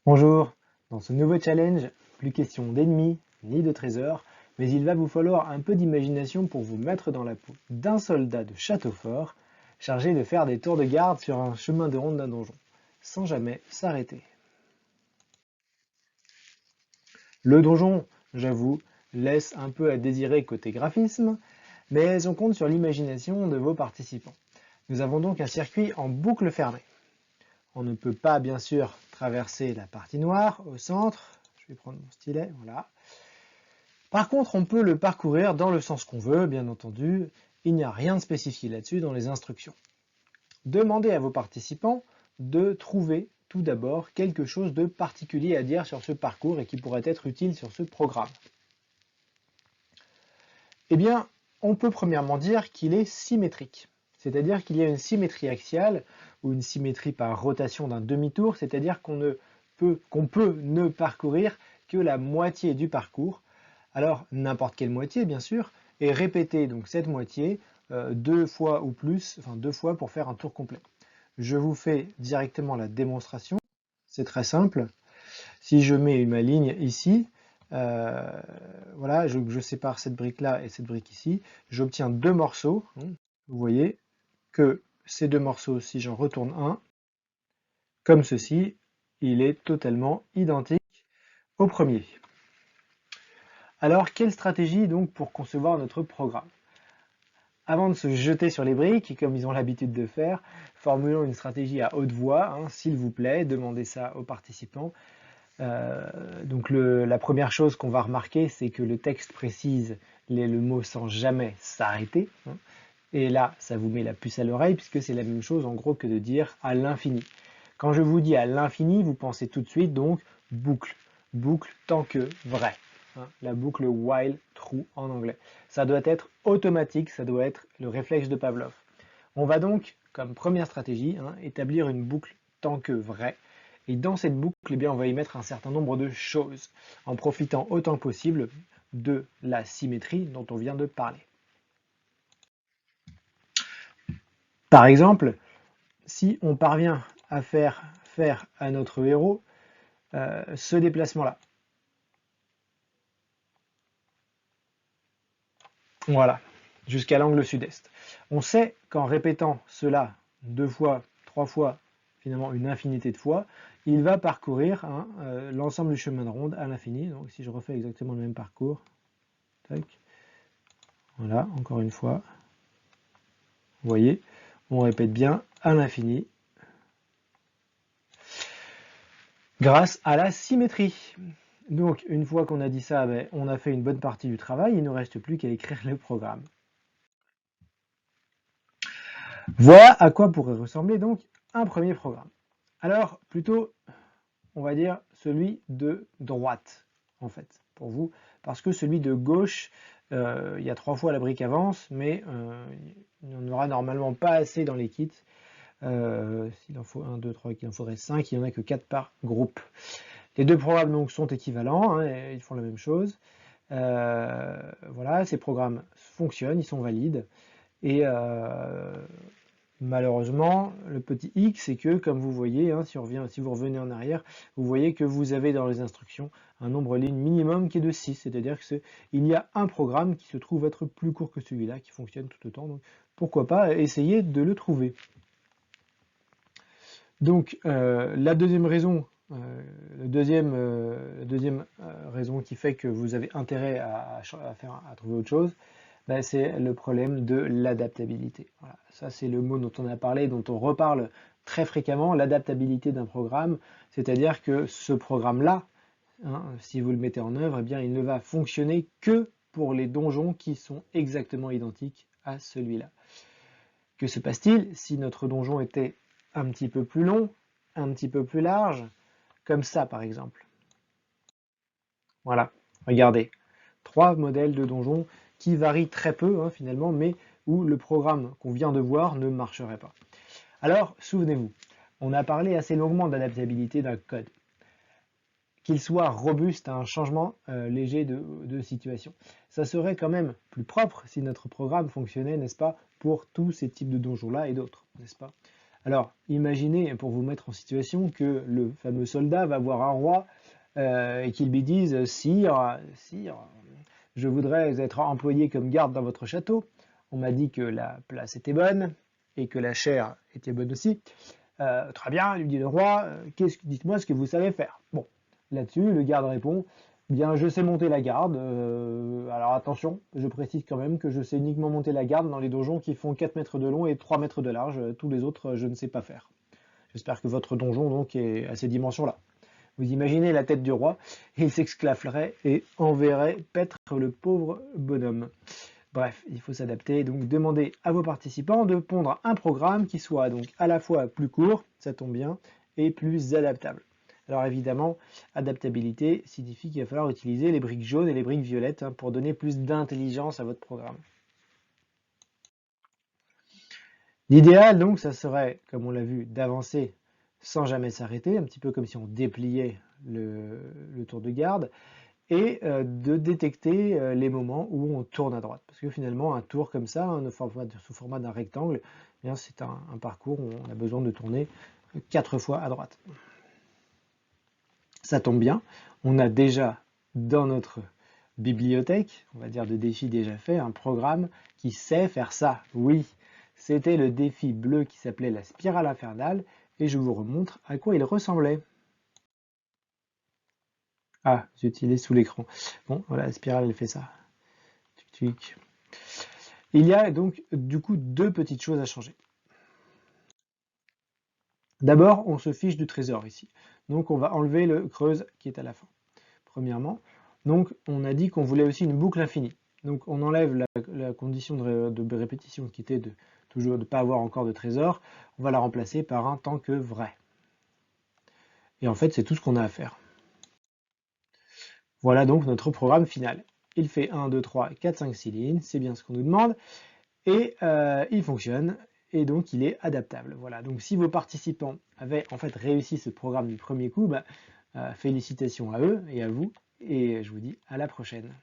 Bonjour, dans ce nouveau challenge, plus question d'ennemis ni de trésors, mais il va vous falloir un peu d'imagination pour vous mettre dans la peau d'un soldat de château fort, chargé de faire des tours de garde sur un chemin de ronde d'un donjon, sans jamais s'arrêter. Le donjon, j'avoue, laisse un peu à désirer côté graphisme, mais on compte sur l'imagination de vos participants. Nous avons donc un circuit en boucle fermée. On ne peut pas, bien sûr, traverser la partie noire au centre. Je vais prendre mon stylet, voilà. Par contre, on peut le parcourir dans le sens qu'on veut, bien entendu. Il n'y a rien de spécifié là-dessus dans les instructions. Demandez à vos participants de trouver tout d'abord quelque chose de particulier à dire sur ce parcours et qui pourrait être utile sur ce programme. Eh bien, on peut premièrement dire qu'il est symétrique. C'est-à-dire qu'il y a une symétrie axiale ou une symétrie par rotation d'un demi-tour, c'est-à-dire qu'on peut ne parcourir que la moitié du parcours. Alors, n'importe quelle moitié, bien sûr, et répéter donc cette moitié deux fois ou plus, enfin deux fois pour faire un tour complet. Je vous fais directement la démonstration. C'est très simple. Si je mets ma ligne ici, euh, voilà, je sépare cette brique-là et cette brique ici, j'obtiens deux morceaux. Vous voyez que ces deux morceaux, si j'en retourne un, comme ceci, il est totalement identique au premier. Alors, quelle stratégie donc pour concevoir notre programme? Avant de se jeter sur les briques, comme ils ont l'habitude de faire, formulons une stratégie à haute voix, s'il vous plaît, demandez ça aux participants. Donc la première chose qu'on va remarquer, c'est que le texte précise le mot sans jamais s'arrêter. Et là, ça vous met la puce à l'oreille, puisque c'est la même chose en gros que de dire à l'infini. Quand je vous dis à l'infini, vous pensez tout de suite donc boucle. Boucle tant que vrai. La boucle while true en anglais. Ça doit être automatique, ça doit être le réflexe de Pavlov. On va donc, comme première stratégie, établir une boucle tant que vrai. Et dans cette boucle, eh bien, on va y mettre un certain nombre de choses, en profitant autant que possible de la symétrie dont on vient de parler. Par exemple, si on parvient à faire à notre héros ce déplacement-là. Voilà, jusqu'à l'angle sud-est. On sait qu'en répétant cela deux fois, trois fois, finalement une infinité de fois, il va parcourir l'ensemble du chemin de ronde à l'infini. Donc si je refais exactement le même parcours, tac, voilà, encore une fois, vous voyez, on répète bien à l'infini grâce à la symétrie. Donc une fois qu'on a dit ça, on a fait une bonne partie du travail, il ne reste plus qu'à écrire le programme. Voilà à quoi pourrait ressembler donc un premier programme. Alors, plutôt, on va dire celui de droite, en fait, pour vous, parce que celui de gauche, il y a trois fois la brique avance, mais il n'y en aura normalement pas assez dans les kits. S'il en faut 1, 2, 3, qu'il en faudrait 5, il n'y en a que 4 par groupe. Les deux programmes donc sont équivalents, ils font la même chose. Voilà, ces programmes fonctionnent, ils sont valides. Et malheureusement, le petit X, c'est que, comme vous voyez, si vous revenez en arrière, vous voyez que vous avez dans les instructions un nombre de lignes minimum qui est de 6, c'est-à-dire qu'il y a un programme qui se trouve être plus court que celui-là, qui fonctionne tout autant, donc pourquoi pas essayer de le trouver. Donc la deuxième raison, raison qui fait que vous avez intérêt à trouver autre chose, c'est le problème de l'adaptabilité. Voilà. Ça, c'est le mot dont on a parlé, dont on reparle très fréquemment, l'adaptabilité d'un programme, c'est-à-dire que ce programme-là, si vous le mettez en œuvre, eh bien, il ne va fonctionner que pour les donjons qui sont exactement identiques à celui-là. Que se passe-t-il si notre donjon était un petit peu plus long, un petit peu plus large, comme ça par exemple? Voilà, regardez, 3 modèles de donjons qui varient très peu finalement, mais où le programme qu'on vient de voir ne marcherait pas. Alors, souvenez-vous, on a parlé assez longuement d'adaptabilité d'un code. Qu'il soit robuste à un changement léger de situation. Ça serait quand même plus propre si notre programme fonctionnait, n'est-ce pas, pour tous ces types de donjons-là et d'autres, n'est-ce pas? Alors, imaginez, pour vous mettre en situation, que le fameux soldat va voir un roi et qu'il lui dise: Sire, sire, je voudrais être employé comme garde dans votre château. On m'a dit que la place était bonne et que la chair était bonne aussi. Très bien, lui dit le roi, dites-moi ce que vous savez faire. Bon, là-dessus, le garde répond: bien, je sais monter la garde. Alors attention, je précise quand même que je sais uniquement monter la garde dans les donjons qui font 4 mètres de long et 3 mètres de large. Tous les autres, je ne sais pas faire. J'espère que votre donjon donc est à ces dimensions-là. Vous imaginez la tête du roi, il s'exclaferait et enverrait paître le pauvre bonhomme. Bref, il faut s'adapter, donc demandez à vos participants de pondre un programme qui soit donc à la fois plus court, ça tombe bien, et plus adaptable. Alors évidemment, adaptabilité signifie qu'il va falloir utiliser les briques jaunes et les briques violettes pour donner plus d'intelligence à votre programme. L'idéal donc, ça serait, comme on l'a vu, d'avancer sans jamais s'arrêter, un petit peu comme si on dépliait le tour de garde, et de détecter les moments où on tourne à droite. Parce que finalement, un tour comme ça, sous format d'un rectangle, eh c'est un parcours où on a besoin de tourner 4 fois à droite. Ça tombe bien, on a déjà dans notre bibliothèque, on va dire de défis déjà faits, un programme qui sait faire ça. Oui, c'était le défi bleu qui s'appelait la spirale infernale, et je vous remontre à quoi il ressemblait. Ah, zut, il est sous l'écran. Bon, voilà, la spirale, elle fait ça. Tuc, tuc. Il y a donc du coup deux petites choses à changer. D'abord, on se fiche du trésor ici. Donc on va enlever le creuse qui est à la fin. Premièrement, donc on a dit qu'on voulait aussi une boucle infinie. Donc on enlève la condition de répétition qui était de toujours de ne pas avoir encore de trésor. On va la remplacer par un tant que vrai. Et en fait, c'est tout ce qu'on a à faire. Voilà donc notre programme final. Il fait 1, 2, 3, 4, 5, 6 lignes, c'est bien ce qu'on nous demande. Et il fonctionne, et donc il est adaptable. Voilà, donc si vos participants avaient en fait réussi ce programme du premier coup, félicitations à eux et à vous, et je vous dis à la prochaine.